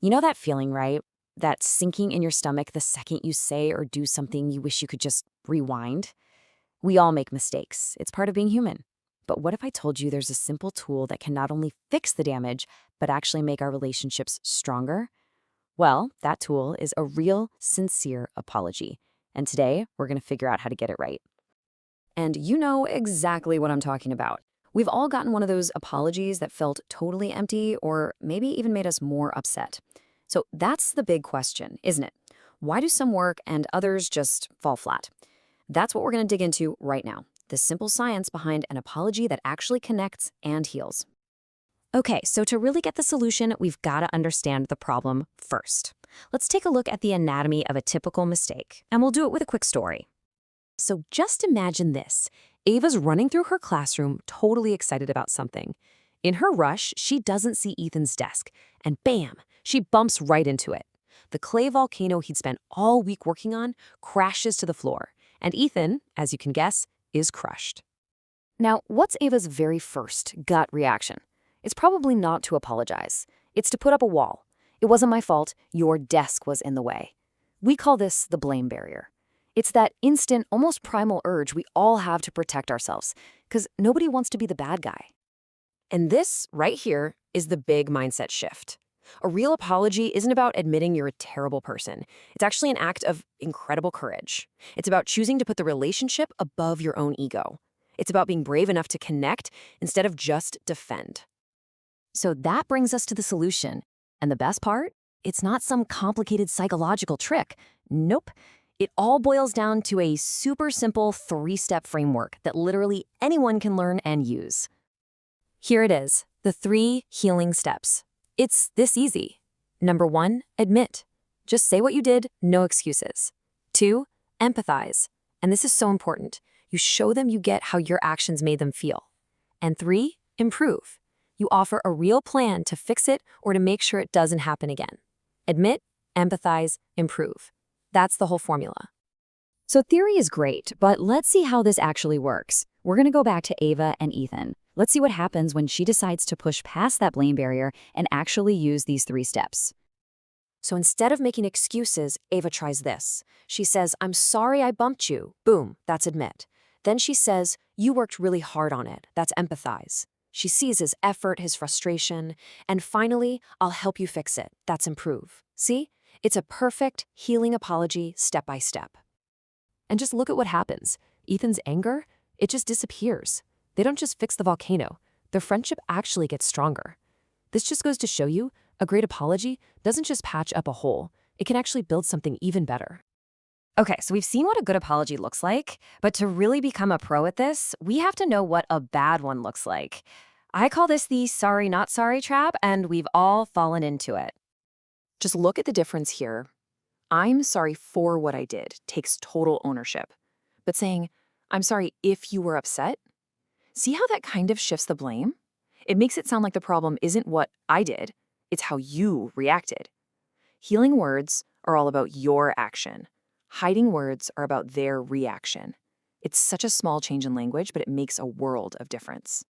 You know that feeling, right? That sinking in your stomach the second you say or do something you wish you could just rewind? We all make mistakes. It's part of being human. But what if I told you there's a simple tool that can not only fix the damage, but actually make our relationships stronger? Well, that tool is a real, sincere apology. And today, we're going to figure out how to get it right. And you know exactly what I'm talking about. We've all gotten one of those apologies that felt totally empty or maybe even made us more upset. So that's the big question, isn't it? Why do some work and others just fall flat? That's what we're going to dig into right now, the simple science behind an apology that actually connects and heals. Okay, so to really get the solution, we've got to understand the problem first. Let's take a look at the anatomy of a typical mistake, and we'll do it with a quick story. So just imagine this. Ava's running through her classroom, totally excited about something. In her rush, she doesn't see Ethan's desk, and bam, she bumps right into it. The clay volcano he'd spent all week working on crashes to the floor, and Ethan, as you can guess, is crushed. Now, what's Ava's very first gut reaction? It's probably not to apologize. It's to put up a wall. It wasn't my fault, your desk was in the way. We call this the blame barrier. It's that instant, almost primal urge we all have to protect ourselves, because nobody wants to be the bad guy. And this, right here, is the big mindset shift. A real apology isn't about admitting you're a terrible person. It's actually an act of incredible courage. It's about choosing to put the relationship above your own ego. It's about being brave enough to connect instead of just defend. So that brings us to the solution. And the best part? It's not some complicated psychological trick. Nope. It all boils down to a super simple 3-step framework that literally anyone can learn and use. Here it is, the 3 healing steps. It's this easy. Number 1, admit. Just say what you did, no excuses. 2, empathize. And this is so important. You show them you get how your actions made them feel. And 3, improve. You offer a real plan to fix it or to make sure it doesn't happen again. Admit, empathize, improve. That's the whole formula. So theory is great, but let's see how this actually works. We're going to go back to Ava and Ethan. Let's see what happens when she decides to push past that blame barrier and actually use these 3 steps. So instead of making excuses, Ava tries this. She says, "I'm sorry I bumped you." Boom, that's admit. Then she says, "You worked really hard on it." That's empathize. She sees his effort, his frustration. And finally, "I'll help you fix it." That's improve. See? It's a perfect healing apology step by step. And just look at what happens. Ethan's anger, it just disappears. They don't just fix the volcano. Their friendship actually gets stronger. This just goes to show you, a great apology doesn't just patch up a hole. It can actually build something even better. Okay, so we've seen what a good apology looks like, but to really become a pro at this, we have to know what a bad one looks like. I call this the sorry not sorry trap, and we've all fallen into it. Just look at the difference here. "I'm sorry for what I did" takes total ownership. But saying, "I'm sorry if you were upset," see how that kind of shifts the blame? It makes it sound like the problem isn't what I did, it's how you reacted. Healing words are all about your action. Hiding words are about their reaction. It's such a small change in language, but it makes a world of difference.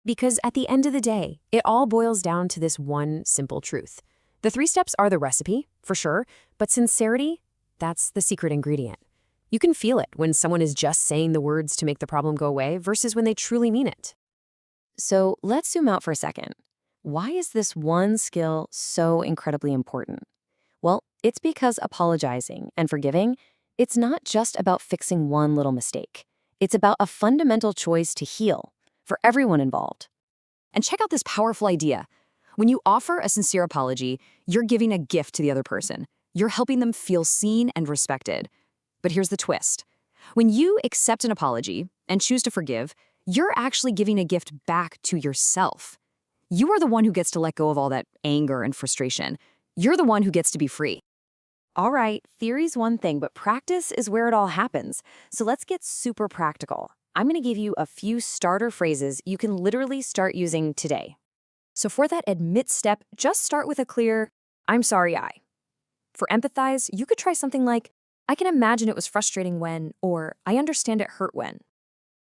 Because at the end of the day, it all boils down to this one simple truth. The 3 steps are the recipe, for sure, but sincerity, that's the secret ingredient. You can feel it when someone is just saying the words to make the problem go away versus when they truly mean it. So let's zoom out for a second. Why is this one skill so incredibly important? Well, it's because apologizing and forgiving, it's not just about fixing one little mistake. It's about a fundamental choice to heal for everyone involved. And check out this powerful idea. When you offer a sincere apology, you're giving a gift to the other person. You're helping them feel seen and respected. But here's the twist. When you accept an apology and choose to forgive, you're actually giving a gift back to yourself. You are the one who gets to let go of all that anger and frustration. You're the one who gets to be free. All right, theory's one thing, but practice is where it all happens. So let's get super practical. I'm going to give you a few starter phrases you can literally start using today. So for that admit step, just start with a clear, "I'm sorry I." For empathize, you could try something like, "I can imagine it was frustrating when," or "I understand it hurt when."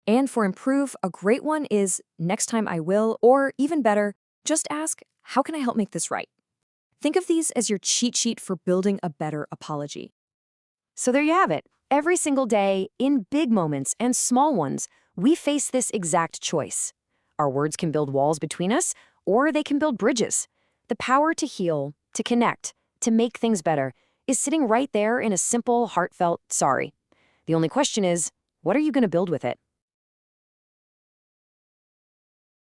And for improve, a great one is, "Next time I will," or even better, just ask, "How can I help make this right?" Think of these as your cheat sheet for building a better apology. So there you have it. Every single day, in big moments and small ones, we face this exact choice. Our words can build walls between us, or they can build bridges. The power to heal, to connect, to make things better is sitting right there in a simple, heartfelt sorry. The only question is, what are you going to build with it?